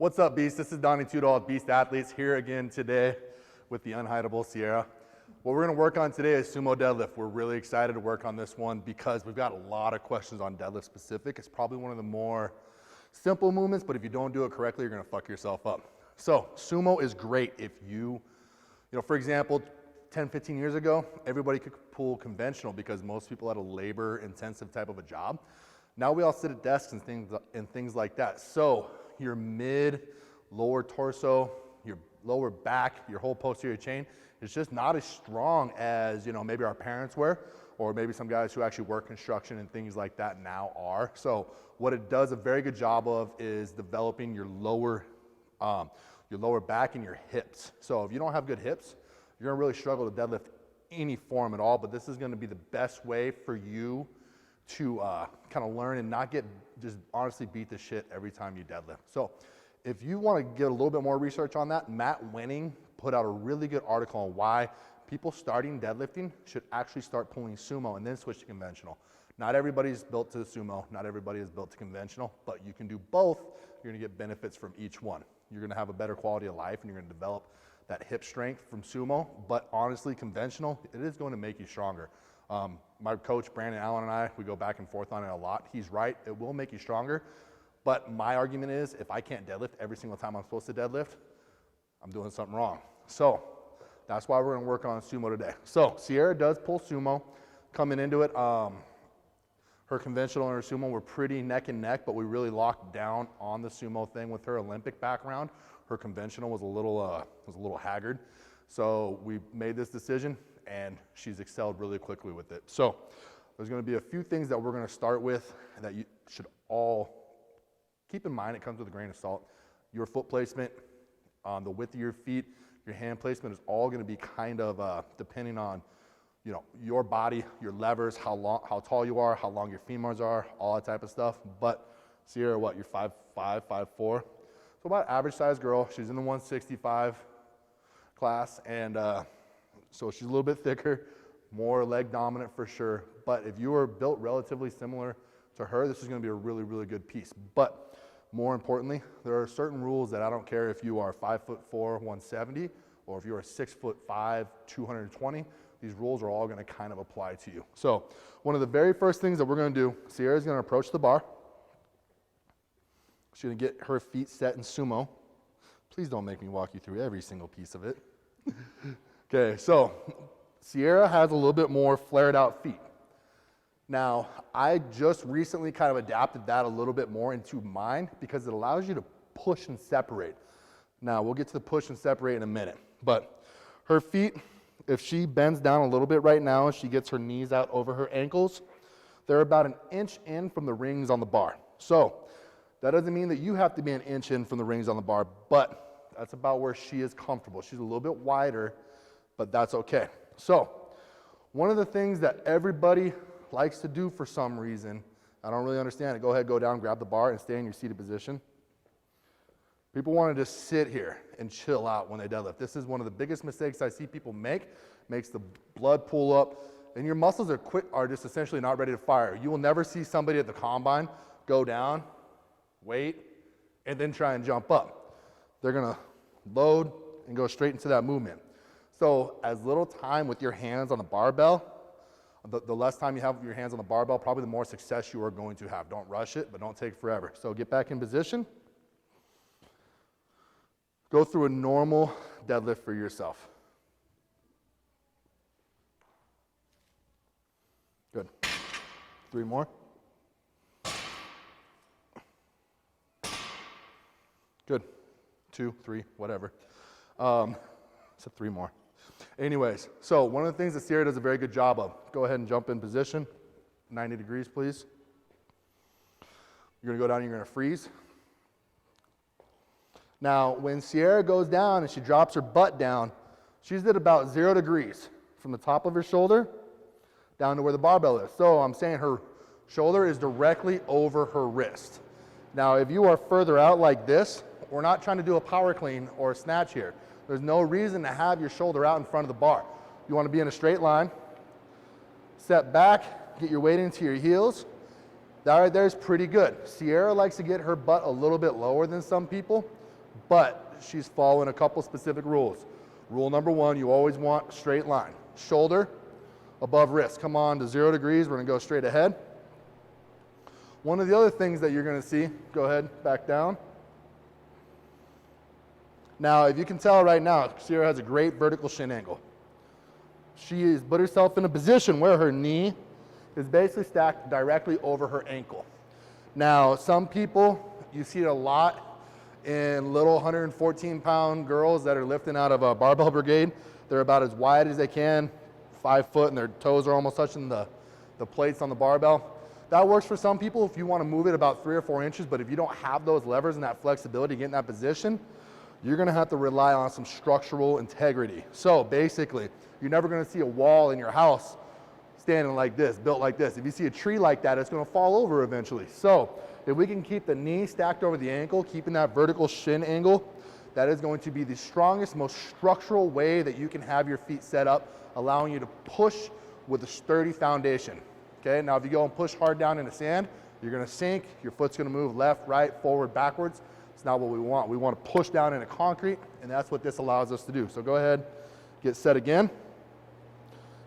What's up, Beast? This is Donnie Tudor of Beast Athletes here again today with the unhideable Sierra. What we're going to work on today is sumo deadlift. We're really excited to work on this one because we've got a lot of questions on deadlift specific. It's probably one of the more simple movements, but if you don't do it correctly, you're going to fuck yourself up. So sumo is great if you know, for example, 10, 15 years ago, everybody could pull conventional because most people had a labor-intensive type of a job. Now we all sit at desks and things like that. So your mid, lower torso, your lower back, your whole posterior chain is just not as strong as, you know, maybe our parents were, or maybe some guys who actually work construction and things like that now are. So what it does a very good job of is developing your lower back and your hips. So if you don't have good hips, you're gonna really struggle to deadlift any form at all, but this is gonna be the best way for you to kind of learn and not just honestly beat the shit every time you deadlift. So if you want to get a little bit more research on that, Matt Wenning put out a really good article on why people starting deadlifting should actually start pulling sumo and then switch to conventional. Not everybody's built to sumo, not everybody is built to conventional, but you can do both. You're gonna get benefits from each one. You're gonna have a better quality of life and you're gonna develop that hip strength from sumo, but honestly, conventional, it is going to make you stronger. My coach, Brandon Allen, and I, we go back and forth on it a lot. He's right, it will make you stronger, but my argument is if I can't deadlift every single time I'm supposed to deadlift, I'm doing something wrong. So that's why we're gonna work on sumo today. So Sierra does pull sumo. Coming into it, her conventional and her sumo were pretty neck and neck, but we really locked down on the sumo thing with her Olympic background. Her conventional was a little haggard. So we made this decision and she's excelled really quickly with it. So there's gonna be a few things that we're gonna start with that you should all keep in mind. It comes with a grain of salt. Your foot placement, the width of your feet, your hand placement is all gonna be kind of depending on, you know, your body, your levers, how tall you are, how long your femurs are, all that type of stuff. But Sierra, what, you're 5'5", 5'4"? So about average size girl. She's in the 165 class, and so she's a little bit thicker, more leg dominant for sure. But if you are built relatively similar to her, this is gonna be a really, really good piece. But more importantly, there are certain rules that I don't care if you are 5'4", 170, or if you are 6'5", 220, these rules are all gonna kind of apply to you. So one of the very first things that we're gonna do, Sierra's gonna approach the bar. She's gonna get her feet set in sumo. Please don't make me walk you through every single piece of it. Okay, so Sierra has a little bit more flared out feet. Now, I just recently kind of adapted that a little bit more into mine because it allows you to push and separate. Now, we'll get to the push and separate in a minute, but her feet, if she bends down a little bit right now, she gets her knees out over her ankles, they're about an inch in from the rings on the bar. So that doesn't mean that you have to be an inch in from the rings on the bar, but that's about where she is comfortable. She's a little bit wider, but that's okay. So one of the things that everybody likes to do for some reason, I don't really understand it. Go ahead, go down, grab the bar, and stay in your seated position. People want to just sit here and chill out when they deadlift. This is one of the biggest mistakes I see people make. Makes the blood pool up, and your muscles are just essentially not ready to fire. You will never see somebody at the combine go down, wait, and then try and jump up. They're gonna load and go straight into that movement. So as little time with your hands on the barbell, the less time you have with your hands on the barbell, probably the more success you are going to have. Don't rush it, but don't take forever. So get back in position. Go through a normal deadlift for yourself. Good. 3 more. Good. 2, 3, whatever. Said 3 more. Anyways, so one of the things that Sierra does a very good job of, go ahead and jump in position. 90 degrees, please. You're gonna go down, you're gonna freeze. Now, when Sierra goes down and she drops her butt down, she's at about 0 degrees from the top of her shoulder down to where the barbell is. So I'm saying her shoulder is directly over her wrist. Now, if you are further out like this, we're not trying to do a power clean or a snatch here. There's no reason to have your shoulder out in front of the bar. You want to be in a straight line, step back, get your weight into your heels. That right there is pretty good. Sierra likes to get her butt a little bit lower than some people. but she's following a couple specific rules. Rule number one, you always want a straight line. Shoulder above wrist. Come on to 0 degrees, we're gonna go straight ahead. One of the other things that you're gonna see, go ahead, back down. Now, if you can tell right now, Sierra has a great vertical shin angle. She has put herself in a position where her knee is basically stacked directly over her ankle. Now, some people, you see it a lot in little 114-pound girls that are lifting out of a barbell brigade. They're about as wide as they can, 5 foot, and their toes are almost touching the plates on the barbell. That works for some people if you want to move it about 3 or 4 inches, but if you don't have those levers and that flexibility to get in that position, you're gonna have to rely on some structural integrity. So basically, you're never gonna see a wall in your house standing like this, built like this. If you see a tree like that, it's gonna fall over eventually. So if we can keep the knee stacked over the ankle, keeping that vertical shin angle, that is going to be the strongest, most structural way that you can have your feet set up, allowing you to push with a sturdy foundation. Okay, now if you go and push hard down in the sand, you're gonna sink, your foot's gonna move left, right, forward, backwards. It's not what we want. We want to push down into concrete, and that's what this allows us to do. So go ahead, get set again.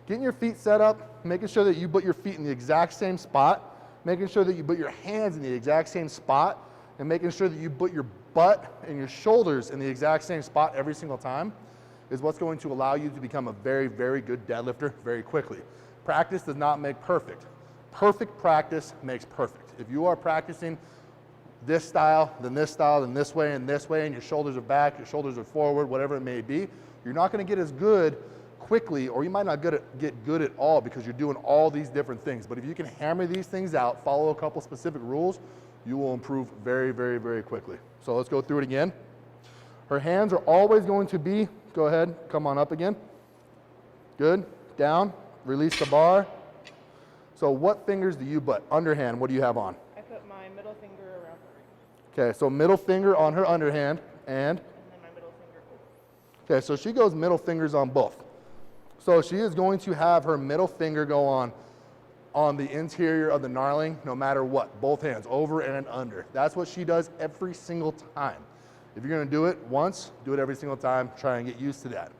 Getting your feet set up, making sure that you put your feet in the exact same spot, making sure that you put your hands in the exact same spot, and making sure that you put your butt and your shoulders in the exact same spot every single time is what's going to allow you to become a very, very good deadlifter very quickly. Practice does not make perfect. Perfect practice makes perfect. If you are practicing this style, then this style, then this way, and your shoulders are back, your shoulders are forward, whatever it may be, you're not gonna get as good quickly, or you might not get good at all because you're doing all these different things. But if you can hammer these things out, follow a couple specific rules, you will improve very, very, very quickly. So let's go through it again. Her hands are always going to be, go ahead, come on up again. Good, down, release the bar. So what fingers do you put? Underhand, what do you have on? I put my middle finger around her. Okay, so middle finger on her underhand, and then my middle finger over. okay, so she goes middle fingers on both. So she is going to have her middle finger go on the interior of the gnarling, no matter what, both hands, over and under. That's what she does every single time. If you're gonna do it once, do it every single time, try and get used to that.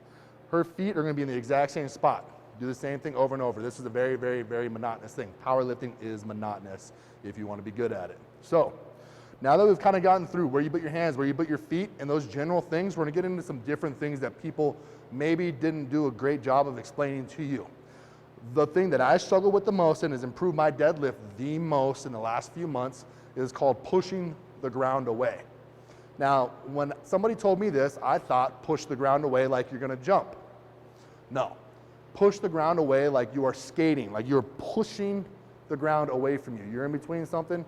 Her feet are gonna be in the exact same spot. Do the same thing over and over. This is a very, very, very monotonous thing. Powerlifting is monotonous if you want to be good at it. So now that we've kind of gotten through where you put your hands, where you put your feet, and those general things, we're going to get into some different things that people maybe didn't do a great job of explaining to you. The thing that I struggle with the most and has improved my deadlift the most in the last few months is called pushing the ground away. Now, when somebody told me this, I thought push the ground away like you're going to jump. No. Push the ground away like you are skating, like you're pushing the ground away from you. You're in between something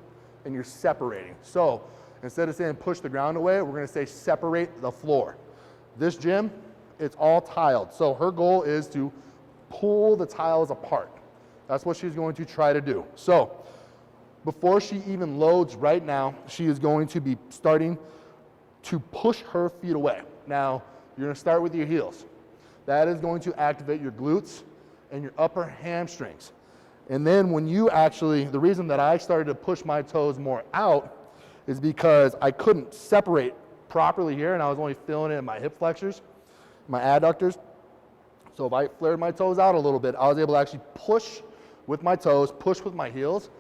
and you're separating. So instead of saying push the ground away, we're gonna say separate the floor. This gym, it's all tiled. So her goal is to pull the tiles apart. That's what she's going to try to do. So before she even loads right now, she is going to be starting to push her feet away. Now, you're gonna start with your heels. That is going to activate your glutes and your upper hamstrings. And then when you actually, the reason that I started to push my toes more out is because I couldn't separate properly here, and I was only feeling it in my hip flexors, my adductors. So if I flared my toes out a little bit, I was able to actually push with my toes, push with my heels.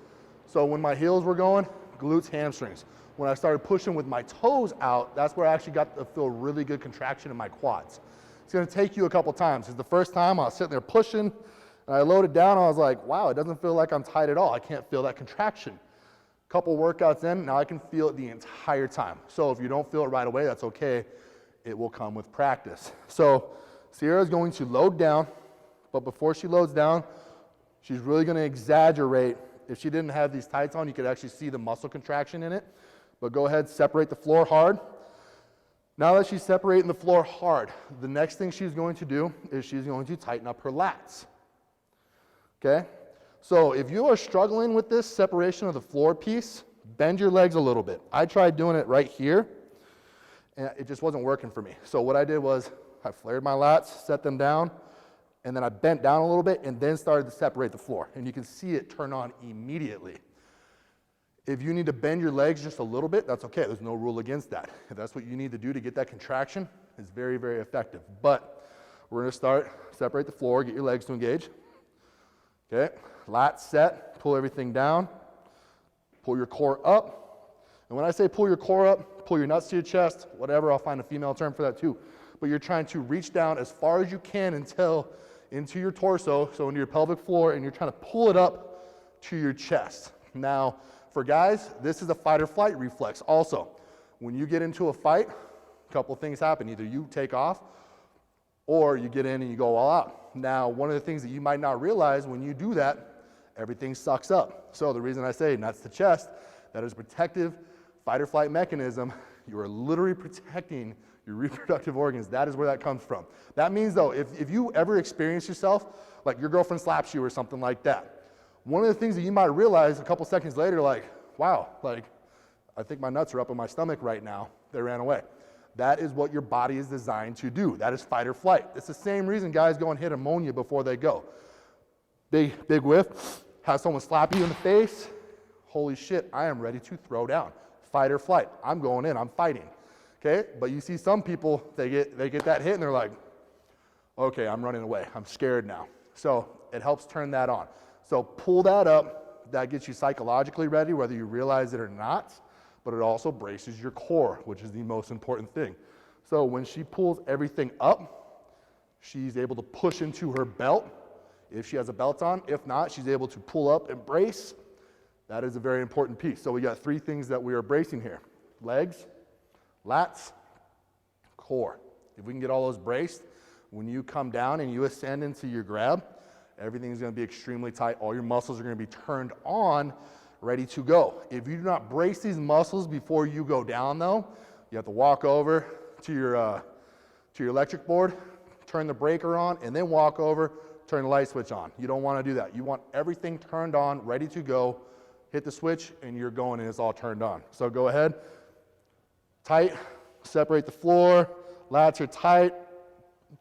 So when my heels were going, glutes, hamstrings. When I started pushing with my toes out, that's where I actually got to feel really good contraction in my quads. It's gonna take you a couple times, because the first time I was sitting there pushing, and I loaded down, I was like, wow, it doesn't feel like I'm tight at all. I can't feel that contraction. Couple workouts in, now I can feel it the entire time. So if you don't feel it right away, that's okay. It will come with practice. So Sierra's going to load down, but before she loads down, she's really gonna exaggerate. If she didn't have these tights on, you could actually see the muscle contraction in it. But go ahead, separate the floor hard. Now that she's separating the floor hard, the next thing she's going to do is she's going to tighten up her lats. Okay? So if you are struggling with this separation of the floor piece, bend your legs a little bit. I tried doing it right here, and it just wasn't working for me. So what I did was I flared my lats, set them down, and then I bent down a little bit and then started to separate the floor. And you can see it turn on immediately. If you need to bend your legs just a little bit, that's okay. There's no rule against that. If that's what you need to do to get that contraction, it's very, very effective. But we're gonna start, separate the floor, get your legs to engage. Okay, lats set, pull everything down, pull your core up. And when I say pull your core up, pull your nuts to your chest, whatever, I'll find a female term for that too. But you're trying to reach down as far as you can until into your torso, so into your pelvic floor, and you're trying to pull it up to your chest. Now, for guys, this is a fight or flight reflex also. When you get into a fight, a couple things happen. Either you take off or you get in and you go all out. Now, one of the things that you might not realize when you do that, everything sucks up. So the reason I say nuts to chest, that is a protective fight or flight mechanism. You are literally protecting your reproductive organs. That is where that comes from. That means though, if you ever experience yourself, like your girlfriend slaps you or something like that, one of the things that you might realize a couple seconds later, like, wow, like, I think my nuts are up in my stomach right now. They ran away. That is what your body is designed to do. That is fight or flight. It's the same reason guys go and hit ammonia before they go. Big whiff, have someone slap you in the face. Holy shit, I am ready to throw down. Fight or flight. I'm going in, I'm fighting. Okay, but you see some people, they get that hit and they're like, okay, I'm running away. I'm scared now. So it helps turn that on. So pull that up. That gets you psychologically ready, whether you realize it or not, but it also braces your core, which is the most important thing. So when she pulls everything up, she's able to push into her belt if she has a belt on. If not, she's able to pull up and brace. That is a very important piece. So we got three things that we are bracing here: legs, lats, core. If we can get all those braced, when you come down and you ascend into your grab, everything's going to be extremely tight. All your muscles are going to be turned on, ready to go. If you do not brace these muscles before you go down though, you have to walk over to your electric board, turn the breaker on, and then walk over, turn the light switch on. You don't want to do that. You want everything turned on, ready to go, hit the switch, and you're going and it's all turned on. So go ahead, tight, separate the floor, lats are tight,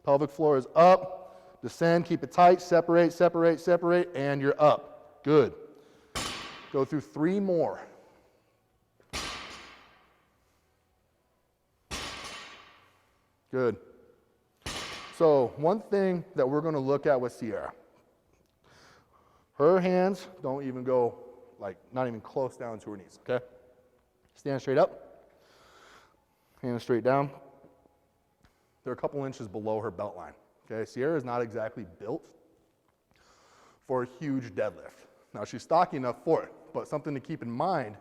pelvic floor is up, descend, keep it tight, separate, separate, separate, and you're up. Good. Go through 3 more. Good. So one thing that we're going to look at with Sierra, her hands don't even go, like, not even close down to her knees, okay? Stand straight up, hands straight down. They're a couple inches below her belt line. Okay, Sierra is not exactly built for a huge deadlift. Now she's stocky enough for it, but something to keep in mind,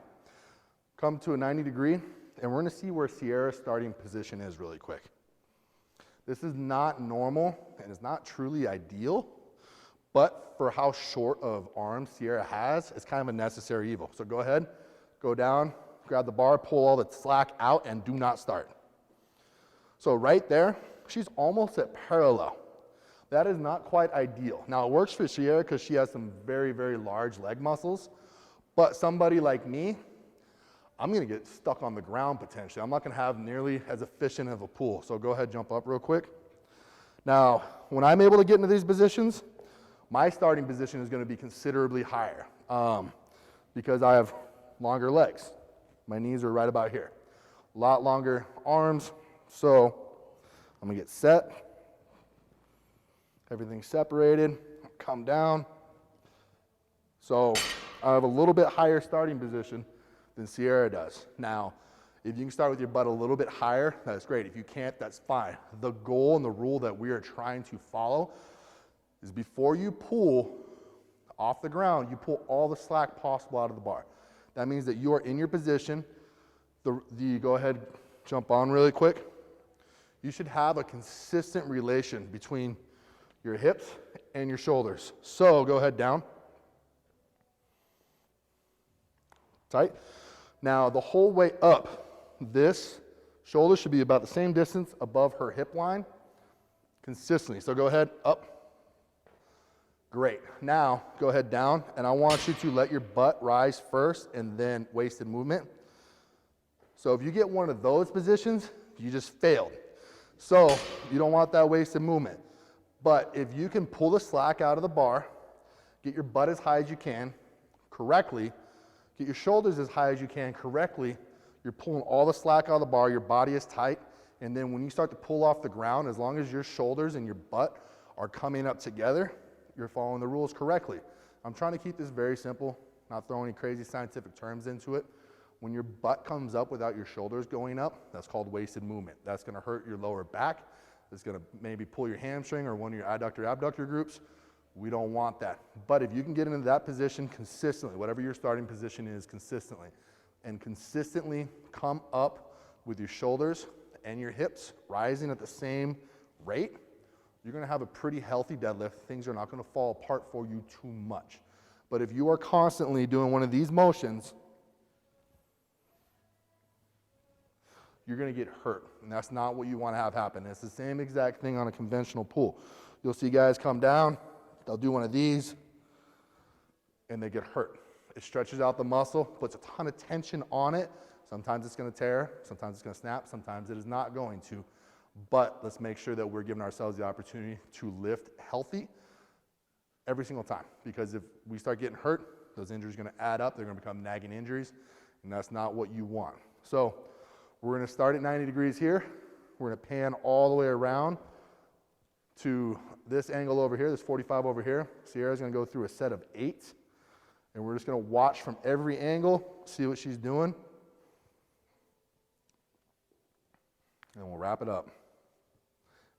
come to a 90 degree, and we're gonna see where Sierra's starting position is really quick. This is not normal, and it's not truly ideal, but for how short of arms Sierra has, it's kind of a necessary evil. So go ahead, go down, grab the bar, pull all the slack out, and do not start. So right there, she's almost at parallel. That is not quite ideal. Now it works for Sierra because she has some very, very large leg muscles, but somebody like me, I'm gonna get stuck on the ground potentially. I'm not gonna have nearly as efficient of a pull. So go ahead, jump up real quick. Now, when I'm able to get into these positions, my starting position is gonna be considerably higher because I have longer legs. My knees are right about here. A lot longer arms, so I'm gonna get set, everything's separated, come down. So I have a little bit higher starting position than Sierra does. Now, if you can start with your butt a little bit higher, that's great. If you can't, that's fine. The goal and the rule that we are trying to follow is before you pull off the ground, you pull all the slack possible out of the bar. That means that you are in your position. Go ahead, jump on really quick. You should have a consistent relation between your hips and your shoulders. So go ahead, down. Tight. Now the whole way up, this shoulder should be about the same distance above her hip line consistently. So go ahead, up. Great. Now go ahead down, and I want you to let your butt rise first and then wasted movement. So if you get one of those positions, you just failed. So you don't want that wasted movement. But if you can pull the slack out of the bar, get your butt as high as you can correctly, Get your shoulders as high as you can correctly. You're pulling all the slack out of the bar, your body is tight, and then when you start to pull off the ground, as long as your shoulders and your butt are coming up together, you're following the rules correctly. I'm trying to keep this very simple, not throw any crazy scientific terms into it. When your butt comes up without your shoulders going up, that's called wasted movement. That's gonna hurt your lower back. It's gonna maybe pull your hamstring or one of your adductor abductor groups. We don't want that. But if you can get into that position consistently, whatever your starting position is consistently, and consistently come up with your shoulders and your hips rising at the same rate, you're gonna have a pretty healthy deadlift. Things are not gonna fall apart for you too much. But if you are constantly doing one of these motions, you're gonna get hurt, and that's not what you wanna have happen. It's the same exact thing on a conventional pull. You'll see guys come down, they'll do one of these, and they get hurt. It stretches out the muscle, puts a ton of tension on it. Sometimes it's gonna tear, sometimes it's gonna snap, sometimes it is not going to. But let's make sure that we're giving ourselves the opportunity to lift healthy every single time. Because if we start getting hurt, those injuries are gonna add up, they're gonna become nagging injuries, and that's not what you want. So we're gonna start at 90 degrees here. We're gonna pan all the way around to this angle over here, this 45 over here. Sierra's gonna go through a set of 8. And we're just gonna watch from every angle, see what she's doing. And we'll wrap it up.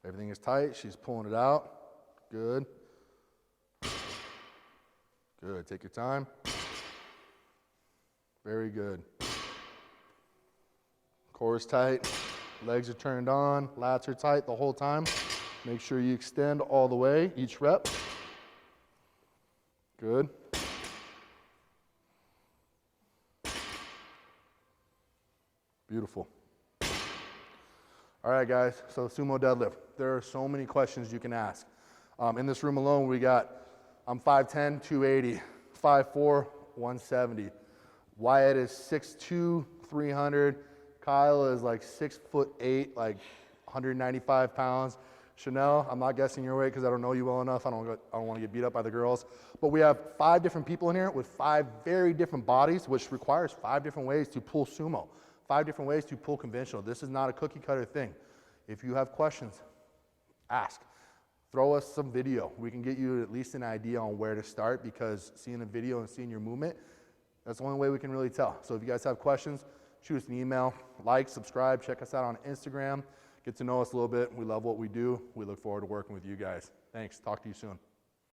Everything is tight, she's pulling it out. Good. Good, take your time. Very good. Core is tight, legs are turned on, lats are tight the whole time. Make sure you extend all the way, each rep. Good. Beautiful. All right, guys, so sumo deadlift. There are so many questions you can ask. In this room alone, I'm 5'10", 280, 5'4", 170. Wyatt is 6'2", 300. Kyle is like 6'8", like 195 pounds. Chanel, I'm not guessing your weight because I don't know you well enough. I don't want to get beat up by the girls. But we have 5 different people in here with 5 very different bodies, which requires 5 different ways to pull sumo. 5 different ways to pull conventional. This is not a cookie cutter thing. If you have questions, ask. Throw us some video. We can get you at least an idea on where to start, because seeing the video and seeing your movement, that's the only way we can really tell. So if you guys have questions, shoot us an email, like, subscribe, check us out on Instagram, get to know us a little bit. We love what we do. We look forward to working with you guys. Thanks. Talk to you soon.